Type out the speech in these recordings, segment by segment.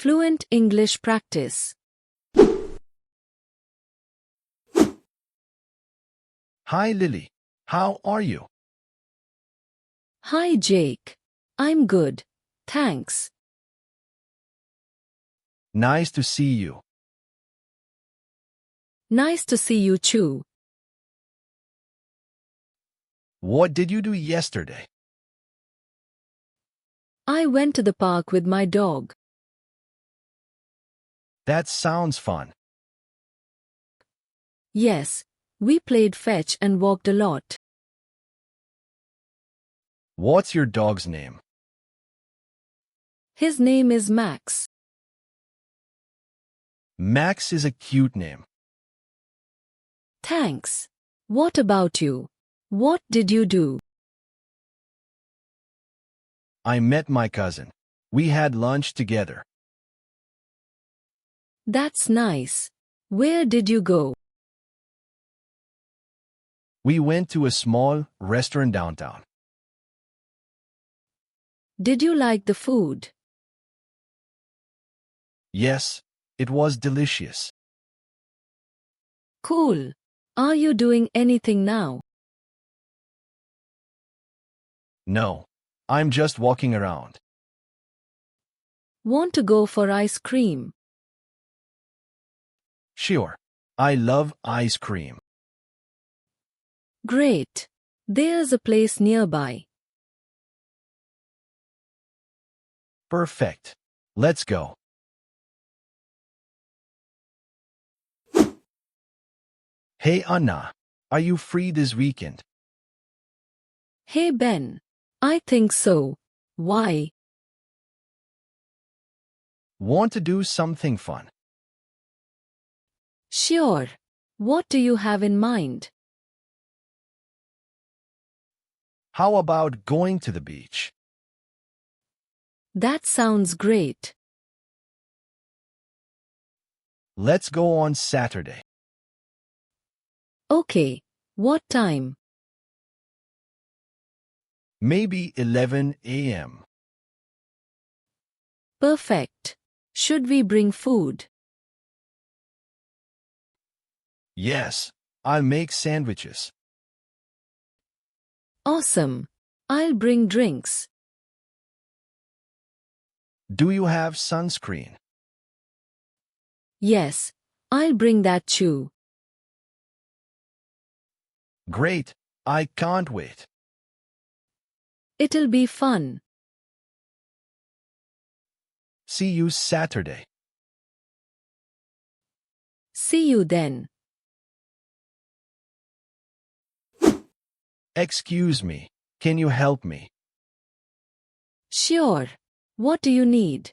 Fluent English practice. Hi Lily, how are you? Hi Jake. I'm good. Thanks. Nice to see you. Nice to see you too. What did you do yesterday? I went to the park with my dog. That sounds fun. Yes, we played fetch and walked a lot. What's your dog's name? His name is Max. Max is a cute name. Thanks. What about you? What did you do? I met my cousin. We had lunch together. That's nice. Where did you go? We went to a small restaurant downtown. Did you like the food? Yes, it was delicious. Cool. Are you doing anything now? No, I'm just walking around. Want to go for ice cream? Sure, I love ice cream. Great. There's a place nearby. Perfect. Let's go. Hey Anna, are you free this weekend? Hey Ben. I think so. Why? Want to do something fun? Sure. What do you have in mind? How about going to the beach? That sounds great. Let's go on Saturday. Okay. What time? Maybe 11 a.m. Perfect. Should we bring food? Yes, I'll make sandwiches. Awesome. I'll bring drinks. Do you have sunscreen? Yes. I'll bring that too. Great, I can't wait. It'll be fun. See you Saturday. See you then. Excuse me, can you help me? Sure. What do you need?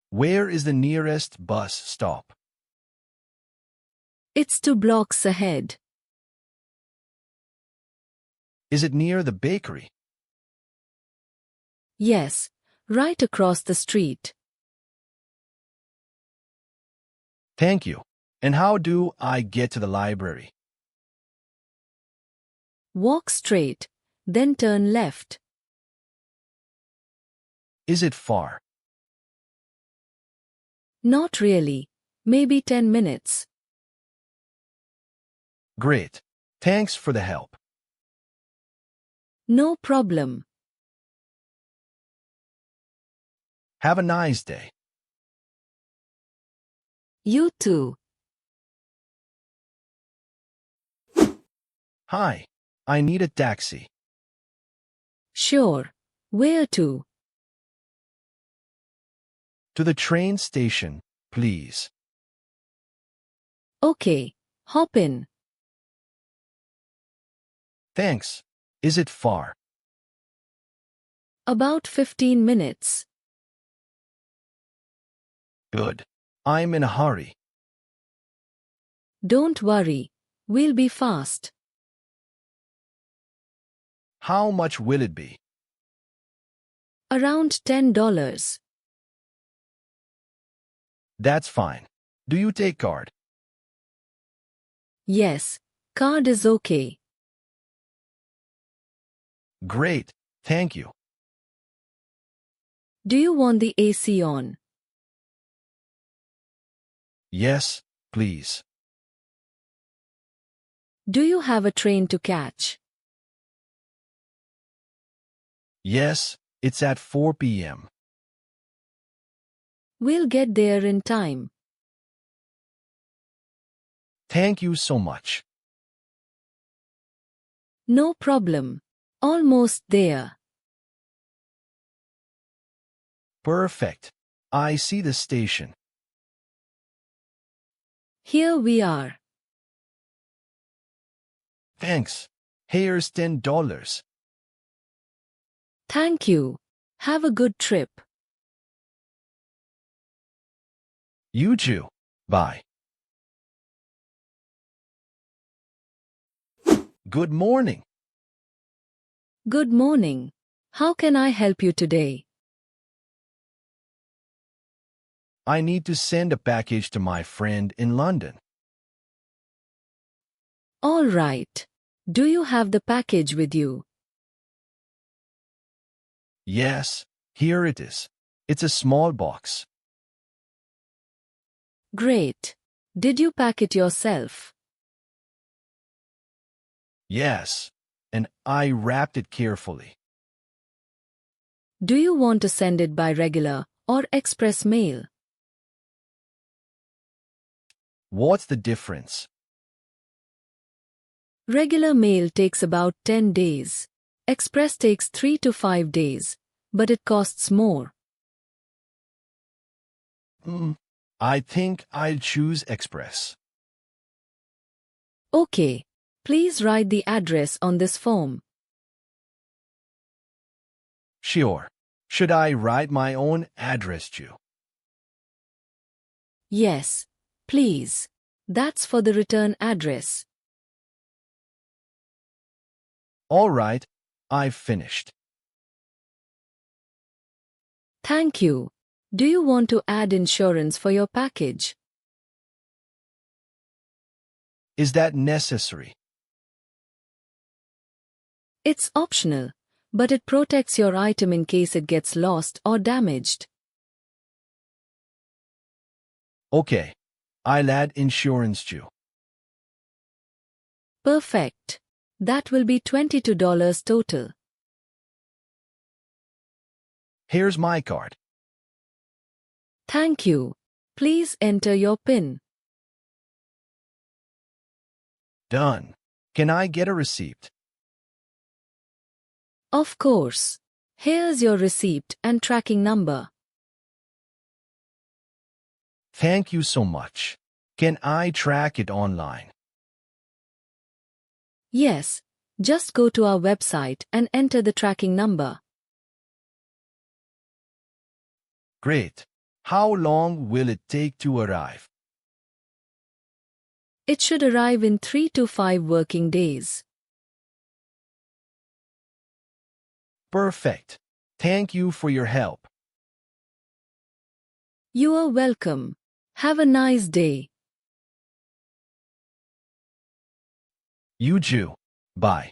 Where is the nearest bus stop? It's 2 blocks ahead. Is it near the bakery? Yes. Right across the street. Thank you. And how do I get to the library? Walk straight, then turn left. Is it far? Not really. Maybe 10 minutes. Great. Thanks for the help. No problem. Have a nice day. You too. Hi, I need a taxi. Sure. Where to? To the train station, please. Okay. Hop in. Thanks. Is it far? About 15 minutes. Good. I'm in a hurry. Don't worry. We'll be fast. How much will it be? Around $10. That's fine. Do you take card? Yes. Card is okay. Great, thank you. Do you want the AC on? Yes, please. Do you have a train to catch? Yes, it's at 4 p.m. We'll get there in time. Thank you so much. No problem. Almost there. Perfect. I see the station. Here we are. Thanks. Here's $10. Thank you. Have a good trip. You too. Bye. Good morning. Good morning. How can I help you today? I need to send a package to my friend in London. All right. Do you have the package with you? Yes, here it is. It's a small box. Great. Did you pack it yourself? Yes, and I wrapped it carefully. Do you want to send it by regular or express mail? What's the difference? Regular mail takes about 10 days. Express takes 3 to 5 days, but it costs more. I think I'll choose Express. Okay. Please write the address on this form. Sure. Should I write my own address too? Yes, please. That's for the return address. All right, I've finished. Thank you. Do you want to add insurance for your package? Is that necessary? It's optional, but it protects your item in case it gets lost or damaged. Okay, I'll add insurance too. Perfect. That will be $22 total. Here's my card. Thank you. Please enter your PIN. Done. Can I get a receipt? Of course. Here's your receipt and tracking number. Thank you so much. Can I track it online? Yes, just go to our website and enter the tracking number. Great. How long will it take to arrive? It should arrive in 3 to 5 working days. Perfect. Thank you for your help. You are welcome. Have a nice day. You too. Bye.